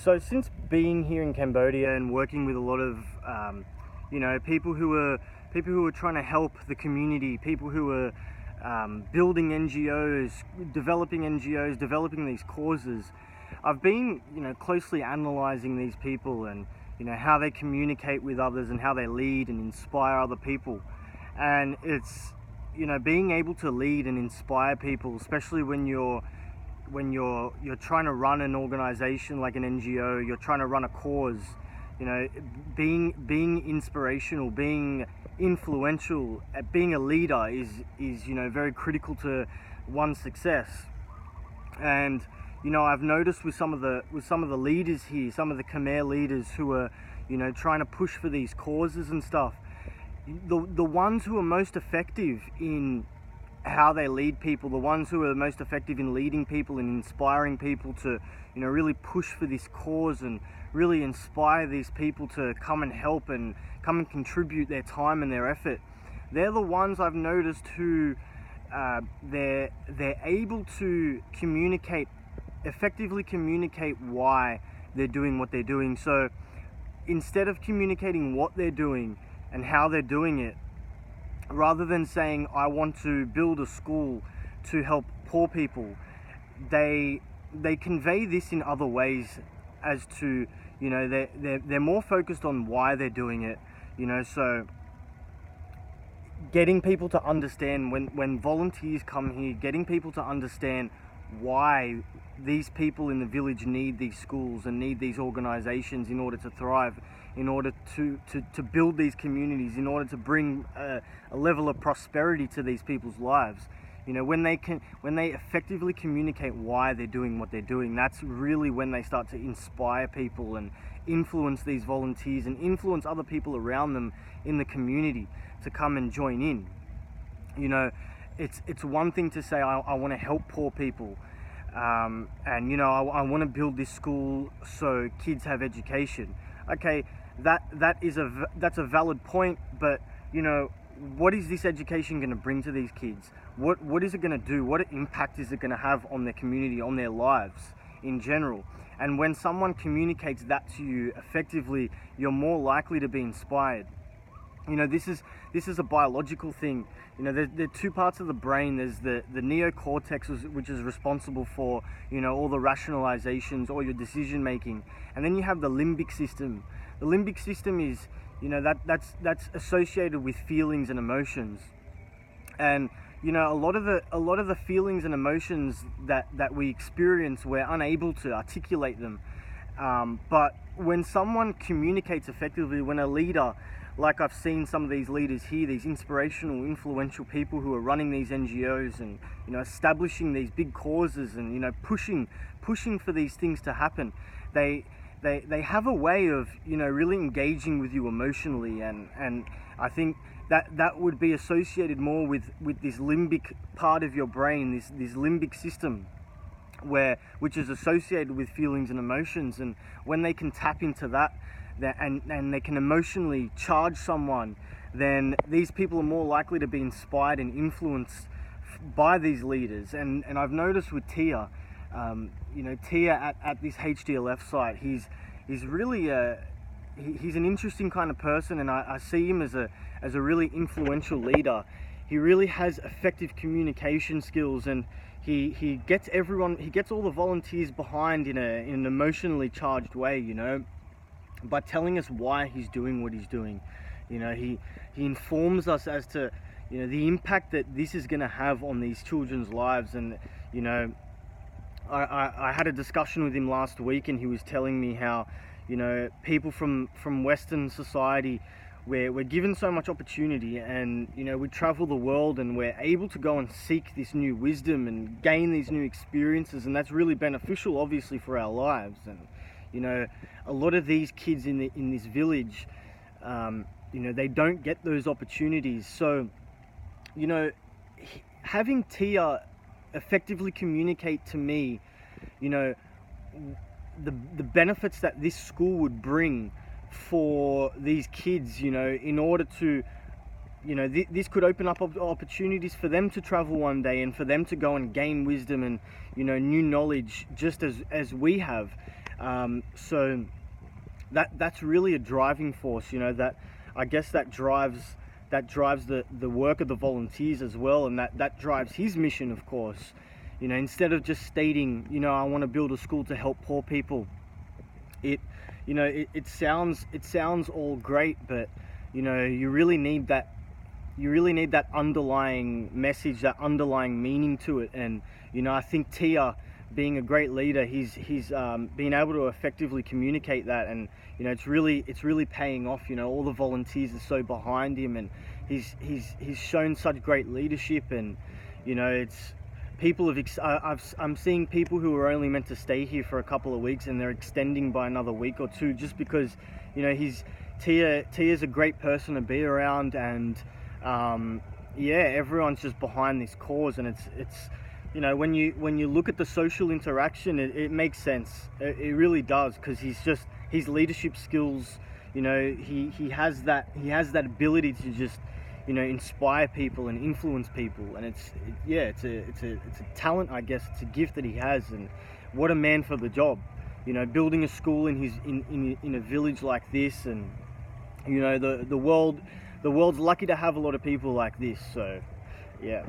So since being here in Cambodia and working with a lot of people who are trying to help the community, people who are building NGOs, developing these causes, I've been closely analysing these people and how they communicate with others and how they lead and inspire other people. And it's being able to lead and inspire people, especially when you're trying to run an organization like an NGO, you're trying to run a cause, being inspirational, being influential, being a leader is very critical to one's success. And I've noticed with some of the leaders here, some of the Khmer leaders who are trying to push for these causes and stuff, the ones who are most effective in how they lead people, the ones who are most effective in leading people and inspiring people to really push for this cause and really inspire these people to come and help and come and contribute their time and their effort, they're the ones I've noticed who they're able to effectively communicate why they're doing what they're doing. So instead of communicating what they're doing and how they're doing it, rather than saying I want to build a school to help poor people, they convey this in other ways, as to they're more focused on why they're doing it. So getting people to understand, when volunteers come here, getting people to understand why these people in the village need these schools and need these organizations in order to thrive, in order to build these communities, in order to bring a level of prosperity to these people's lives. When they effectively communicate why they're doing what they're doing, that's really when they start to inspire people and influence these volunteers and influence other people around them in the community to come and join in. It's one thing to say I want to help poor people, and I want to build this school so kids have education. Okay, that's a valid point, but what is this education going to bring to these kids? What is it going to do? What impact is it going to have on their community, on their lives in general? And when someone communicates that to you effectively, you're more likely to be inspired. This is a biological thing. There are two parts of the brain. There's the neocortex, which is responsible for all the rationalizations, all your decision making, and then you have the limbic system. The limbic system is that's associated with feelings and emotions, and a lot of the feelings and emotions that we experience, we're unable to articulate them. But when someone communicates effectively, when a leader, like I've seen some of these leaders here, these inspirational, influential people who are running these NGOs and establishing these big causes and pushing for these things to happen, they have a way of really engaging with you emotionally, and I think that would be associated more with this limbic part of your brain, this limbic system, which is associated with feelings and emotions. And when they can tap into that and they can emotionally charge someone, then these people are more likely to be inspired and influenced by these leaders. And I've noticed with Tia, Tia at this HDLF site, he's really he's an interesting kind of person, and I see him as a really influential leader. He really has effective communication skills, and he gets all the volunteers behind in an emotionally charged way, by telling us why he's doing what he's doing. He informs us as to the impact that this is going to have on these children's lives. And I had a discussion with him last week, and he was telling me how people from Western society, we're given so much opportunity, and we travel the world and we're able to go and seek this new wisdom and gain these new experiences, and that's really beneficial obviously for our lives. And a lot of these kids in this village, they don't get those opportunities. So having Tia effectively communicate to me the benefits that this school would bring for these kids, in order to this could open up opportunities for them to travel one day and for them to go and gain wisdom and new knowledge, just as we have. So that's really a driving force, you know, that I guess that drives the work of the volunteers as well, and that drives his mission, of course. You know, instead of just stating, you know, I want to build a school to help poor people, it you know, it sounds all great, but you know, you really need that underlying message, that underlying meaning to it. And you know, I think Tia, being a great leader, he's been able to effectively communicate that, and you know, it's really paying off. You know, all the volunteers are so behind him, and he's shown such great leadership. And you know, it's people I'm seeing people who are only meant to stay here for a couple of weeks, and they're extending by another week or two, just because, you know, Tia's a great person to be around. And yeah, everyone's just behind this cause, and it's you know, when you look at the social interaction, it makes sense. It really does, because his leadership skills, you know, he has that ability to just, you know, inspire people and influence people. And it's a talent, I guess. It's a gift that he has, and what a man for the job. You know, building a school in a village like this, and you know, the world's lucky to have a lot of people like this. So yeah.